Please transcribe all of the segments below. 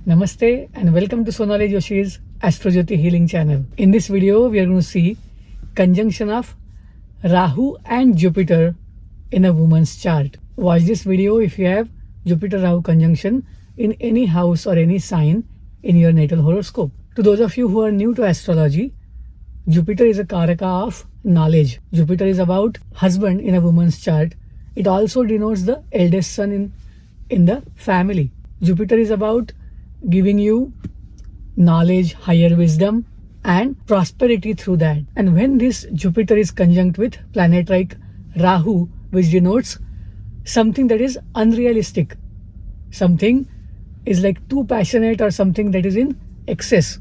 Namaste and welcome to SonaliJoshi's Astrojyotihealing channel. In this video, we are going to see conjunction of Rahu and Jupiter in a woman's chart. Watch this video if you have Jupiter Rahu conjunction in any house or any sign in your natal horoscope. To those of you who are new to astrology, Jupiter is a karaka of knowledge. Jupiter is about husband in a woman's chart. It also denotes the eldest son in the family. Jupiter is about giving you knowledge, higher wisdom and prosperity through that. And when this Jupiter is conjunct with planet like Rahu, which denotes something that is unrealistic, something is like too passionate or something that is in excess.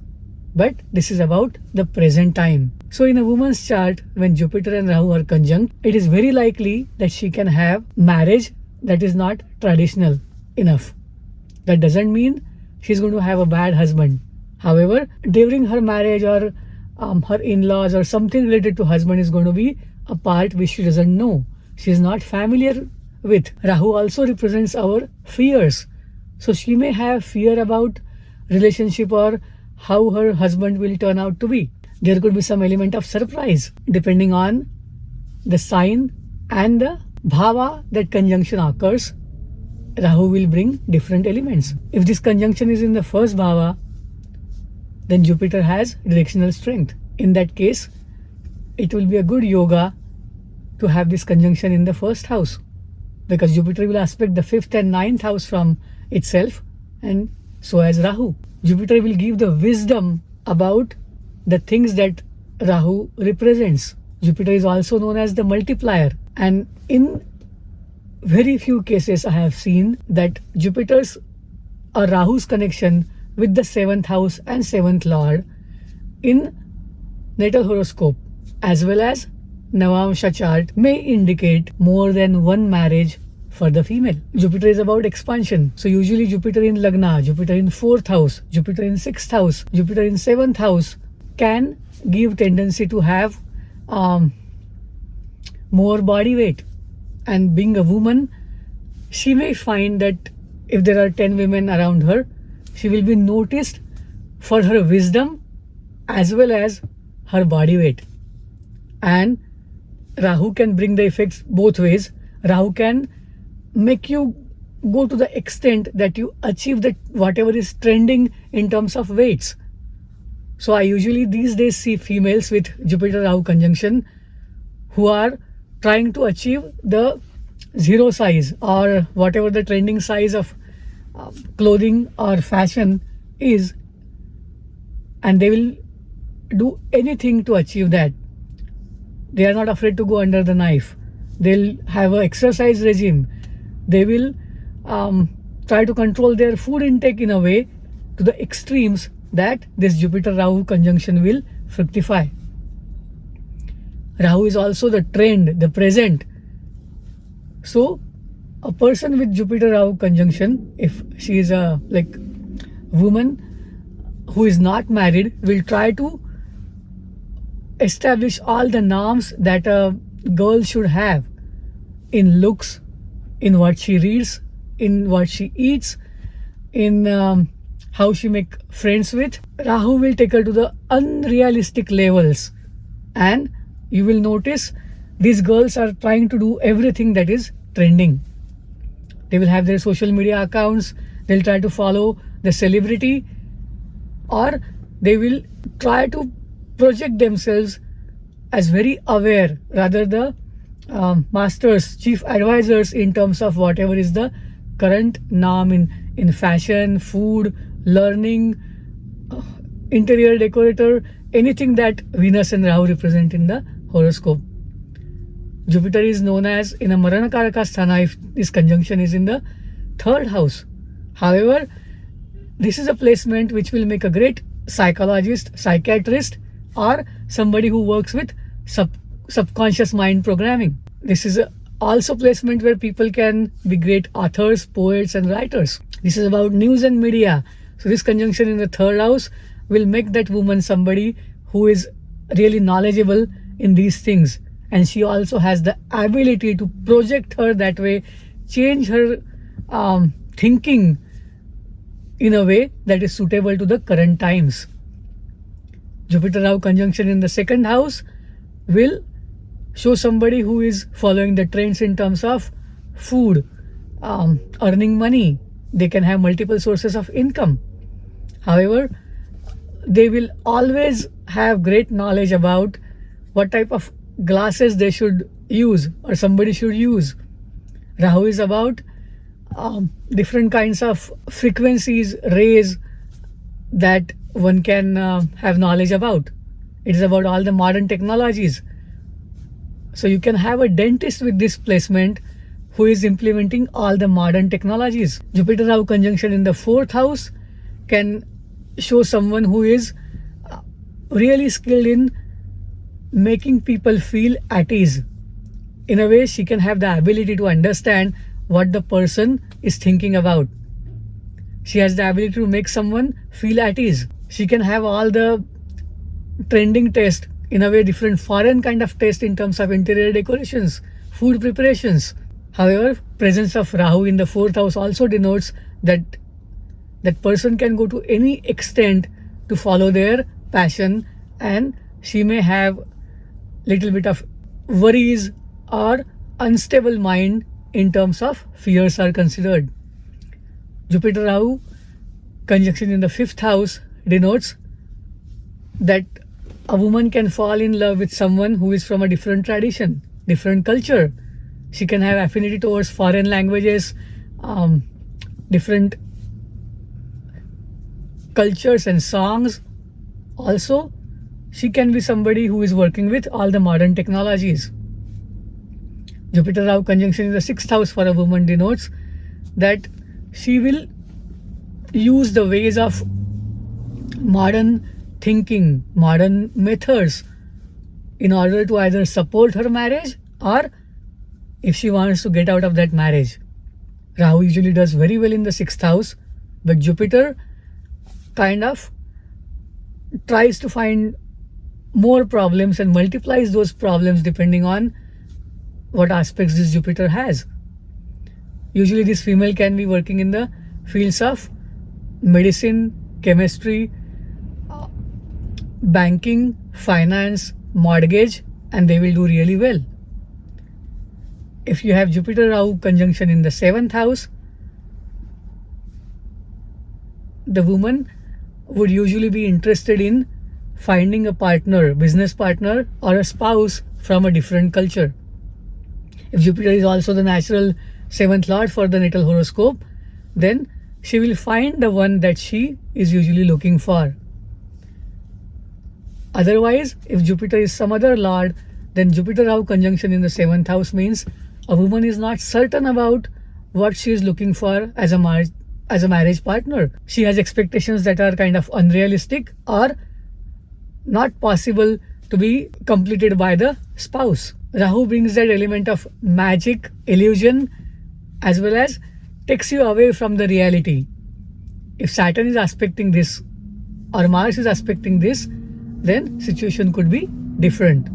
But this is about the present time. So in a woman's chart, when Jupiter and Rahu are conjunct, it is very likely that she can have marriage that is not traditional enough. That doesn't mean she's going to have a bad husband. However, during her marriage or her in-laws or something related to husband is going to be a part which she doesn't know. She is not familiar with. Rahu also represents our fears. So she may have fear about relationship or how her husband will turn out to be. There could be some element of surprise depending on the sign and the bhava that conjunction occurs. Rahu will bring different elements. If this conjunction is in the first bhava, then Jupiter has directional strength. In that case, it will be a good yoga to have this conjunction in the first house, because Jupiter will aspect the 5th and 9th house from itself, and so as Rahu. Jupiter will give the wisdom about the things that Rahu represents. Jupiter is also known as the multiplier, and in very few cases I have seen that Jupiter's or Rahu's connection with the 7th house and 7th lord in natal horoscope as well as Navamsha chart may indicate more than one marriage for the female. Jupiter is about expansion. So usually Jupiter in Lagna, Jupiter in 4th house, Jupiter in 6th house, Jupiter in 7th house can give tendency to have more body weight. And being a woman, she may find that if there are 10 women around her, she will be noticed for her wisdom as well as her body weight. And Rahu can bring the effects both ways. Rahu can make you go to the extent that you achieve that whatever is trending in terms of weights. So I usually these days see females with Jupiter Rahu conjunction who are trying to achieve the 0 size or whatever the trending size of clothing or fashion is, and they will do anything to achieve that. They are not afraid to go under the knife. They'll have an exercise regime. They will try to control their food intake in a way to the extremes that this Jupiter Rahu conjunction will fructify. Rahu is also the trend, the present. So a person with Jupiter Rahu conjunction, if she is a woman who is not married, will try to establish all the norms that a girl should have in looks, in what she reads, in what she eats, in how she make friends with. Rahu will take her to the unrealistic levels, and you will notice these girls are trying to do everything that is trending. They will have their social media accounts, they'll try to follow the celebrity, or they will try to project themselves as very aware, rather the masters, chief advisors in terms of whatever is the current norm in fashion, food, learning, interior decorator, anything that Venus and Rahu represent in the horoscope. Jupiter is known as in a Marana Karaka Sthana if this conjunction is in the 3rd house. However, this is a placement which will make a great psychologist, psychiatrist, or somebody who works with subconscious mind programming. This is also placement where people can be great authors, poets and writers. This is about news and media. So this conjunction in the 3rd house will make that woman somebody who is really knowledgeable in these things, and she also has the ability to project her that way, change her thinking in a way that is suitable to the current times. Jupiter Rahu conjunction in the second house will show somebody who is following the trends in terms of food, earning money. They can have multiple sources of income. However, they will always have great knowledge about what type of glasses they should use or somebody should use. Rahu is about different kinds of frequencies, rays that one can have knowledge about. It is about all the modern technologies. So you can have a dentist with this placement who is implementing all the modern technologies. Jupiter Rahu conjunction in the fourth house can show someone who is really skilled in making people feel at ease. In a way, she can have the ability to understand what the person is thinking about. She has the ability to make someone feel at ease. She can have all the trending taste, in a way different foreign kind of taste in terms of interior decorations, food preparations. However, presence of Rahu in the fourth house also denotes that that person can go to any extent to follow their passion, and she may have little bit of worries or unstable mind in terms of fears are considered. Jupiter Rahu conjunction in the fifth house denotes that a woman can fall in love with someone who is from a different tradition, different culture. She can have affinity towards foreign languages, different cultures and songs. Also, she can be somebody who is working with all the modern technologies. Jupiter Rahu conjunction in the sixth house for a woman denotes that she will use the ways of modern thinking, modern methods in order to either support her marriage or if she wants to get out of that marriage. Rahu usually does very well in the sixth house, but Jupiter kind of tries to find more problems and multiplies those problems depending on what aspects this Jupiter has. Usually this female can be working in the fields of medicine, chemistry, banking, finance, mortgage, and they will do really well. If you have Jupiter Rahu conjunction in the seventh house, the woman would usually be interested in finding a partner, business partner, or a spouse from a different culture. If Jupiter is also the natural seventh lord for the natal horoscope, then she will find the one that she is usually looking for. Otherwise, if Jupiter is some other lord, then Jupiter Rahu conjunction in the seventh house means a woman is not certain about what she is looking for as a marriage partner. She has expectations that are kind of unrealistic or not possible to be completed by the spouse. Rahu brings that element of magic, illusion, as well as takes you away from the reality. If Saturn is aspecting this or Mars is aspecting this, then situation could be different.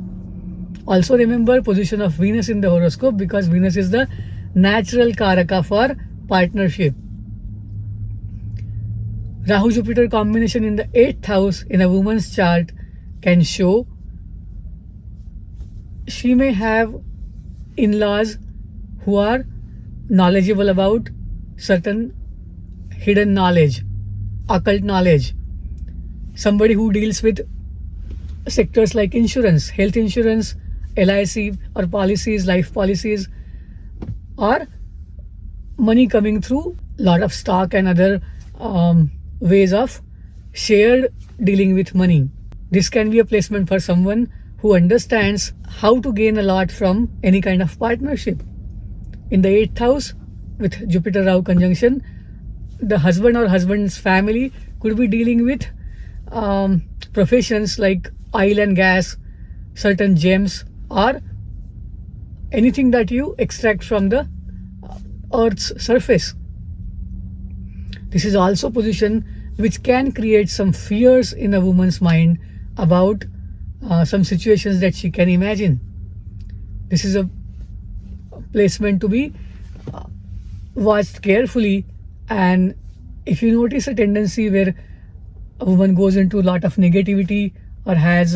Also remember position of Venus in the horoscope, because Venus is the natural karaka for partnership. Rahu Jupiter combination in the 8th house in a woman's chart can show she may have in-laws who are knowledgeable about certain hidden knowledge, occult knowledge. Somebody who deals with sectors like insurance, health insurance, LIC or policies, life policies, or money coming through lot of stock and other ways of shared dealing with money. This can be a placement for someone who understands how to gain a lot from any kind of partnership. In the 8th house with Jupiter Rahu conjunction, the husband or husband's family could be dealing with professions like oil and gas, certain gems, or anything that you extract from the earth's surface. This is also a position which can create some fears in a woman's mind about some situations that she can imagine. This is a placement to be watched carefully, and If you notice a tendency where a woman goes into a lot of negativity or has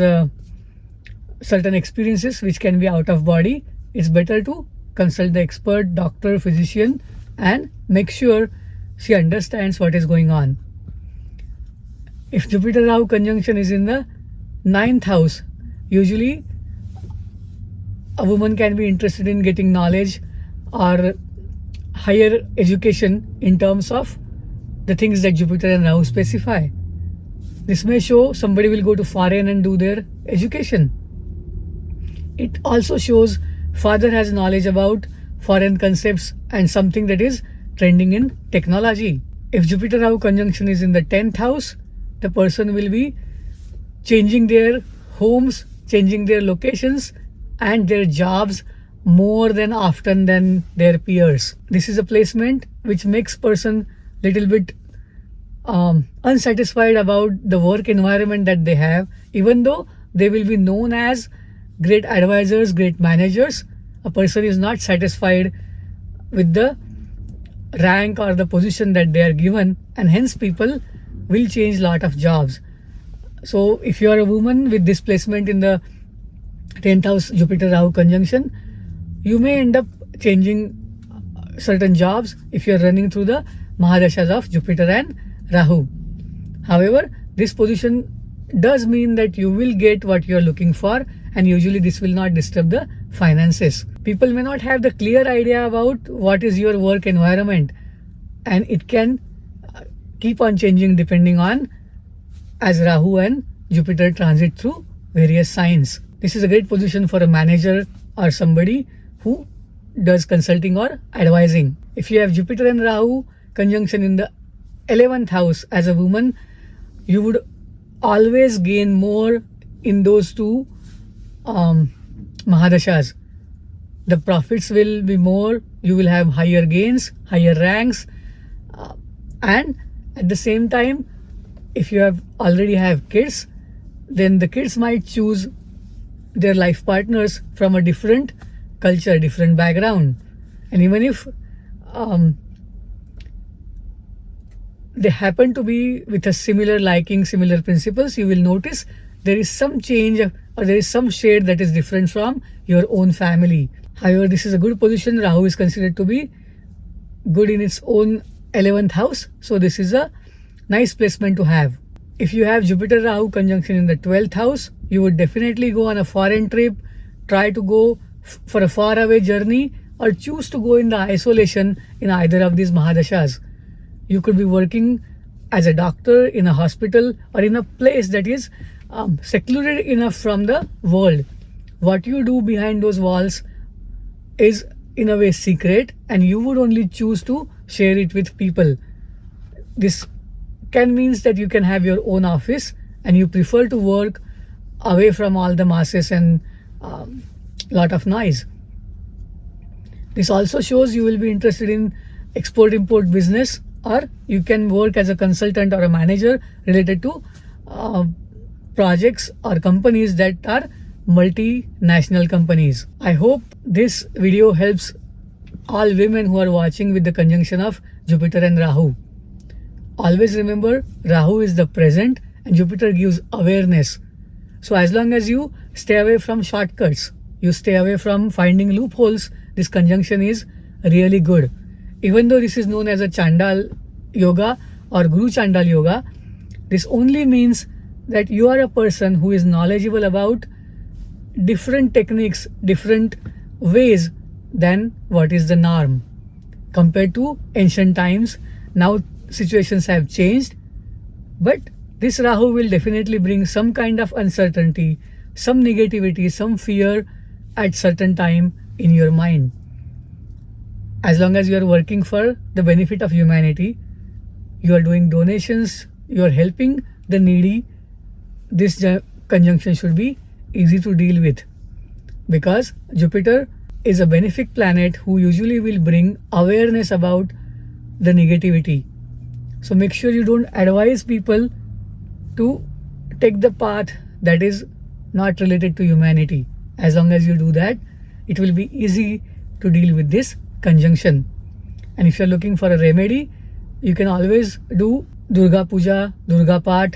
certain experiences which can be out of body, it's better to consult the expert, doctor, physician, and make sure she understands what is going on. If Jupiter Rahu conjunction is in the 9th house, usually a woman can be interested in getting knowledge or higher education in terms of the things that Jupiter and Rahu specify. This may show somebody will go to foreign and do their education. It also shows father has knowledge about foreign concepts and something that is trending in technology. If Jupiter Rahu conjunction is in the 10th house, the person will be changing their homes, changing their locations and their jobs more than often than their peers. This is a placement which makes person little bit unsatisfied about the work environment that they have, even though they will be known as great advisors, great managers. A person is not satisfied with the rank or the position that they are given, and hence people will change lot of jobs. So if you are a woman with this placement in the 10th house Jupiter Rahu conjunction, you may end up changing certain jobs if you are running through the mahadashas of Jupiter and Rahu. However, this position does mean that you will get what you are looking for, and usually this will not disturb the finances. People may not have the clear idea about what is your work environment, and it can keep on changing depending on as Rahu and Jupiter transit through various signs. This is a great position for a manager or somebody who does consulting or advising. If you have Jupiter and Rahu conjunction in the 11th house as a woman, you would always gain more in those two mahadashas. The profits will be more, you will have higher gains, higher ranks, and at the same time, if you have already have kids, then the kids might choose their life partners from a different culture, different background. And even if they happen to be with a similar liking, similar principles, you will notice there is some change or there is some shade that is different from your own family. However, this is a good position. Rahu is considered to be good in its own 11th house. So this is a nice placement to have. If you have Jupiter Rahu conjunction in the 12th house, you would definitely go on a foreign trip, try to go for a far away journey, or choose to go in the isolation in either of these mahadashas. You could be working as a doctor in a hospital or in a place that is secluded enough from the world. What you do behind those walls is in a way secret, and you would only choose to share it with people. This can means that you can have your own office and you prefer to work away from all the masses and lot of noise. This also shows you will be interested in export-import business, or you can work as a consultant or a manager related to projects or companies that are multinational companies. I hope this video helps all women who are watching with the conjunction of Jupiter and Rahu. Always remember, Rahu is the present and Jupiter gives awareness. So as long as you stay away from shortcuts, you stay away from finding loopholes, this conjunction is really good. Even though this is known as a Chandal Yoga or Guru Chandal Yoga, this only means that you are a person who is knowledgeable about different techniques, different ways than what is the norm. Compared to ancient times, now situations have changed, but this Rahu will definitely bring some kind of uncertainty, some negativity, some fear at certain time in your mind. As long as you are working for the benefit of humanity, you are doing donations, you are helping the needy, this conjunction should be easy to deal with, because Jupiter is a benefic planet who usually will bring awareness about the negativity. So make sure you don't advise people to take the path that is not related to humanity. As long as you do that, it will be easy to deal with this conjunction. And if you're looking for a remedy, You can always do Durga Puja, Durga Path.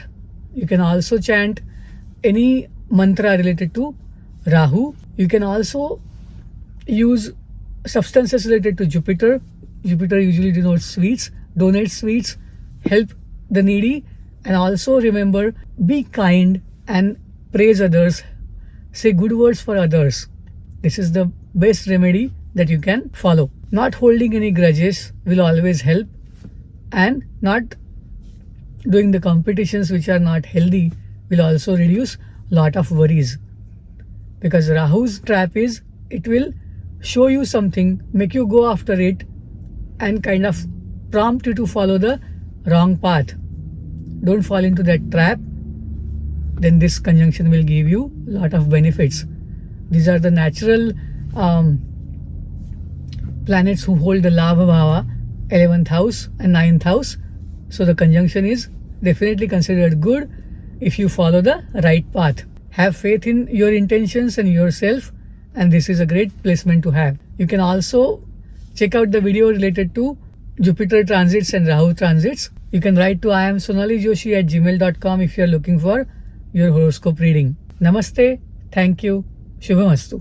You can also chant any mantra related to Rahu. You can also use substances related to Jupiter. Jupiter usually denotes sweets. Donate sweets, help the needy, and also remember, be kind and praise others. Say good words for others. This is the best remedy that you can follow. Not holding any grudges will always help, and not doing the competitions which are not healthy will also reduce lot of worries. Because Rahu's trap is, it will show you something, make you go after it, and kind of prompt you to follow the wrong path. Don't fall into that trap. Then this conjunction will give you a lot of benefits. These are the natural planets who hold the lava bhava, 11th house and 9th house. So the conjunction is definitely considered good if you follow the right path. Have faith in your intentions and yourself, and this is a great placement to have. You can also check out the video related to Jupiter transits and Rahu transits. You can write to IamSonaliJoshi@gmail.com if you are looking for your horoscope reading. Namaste. Thank you. Shubhamastu.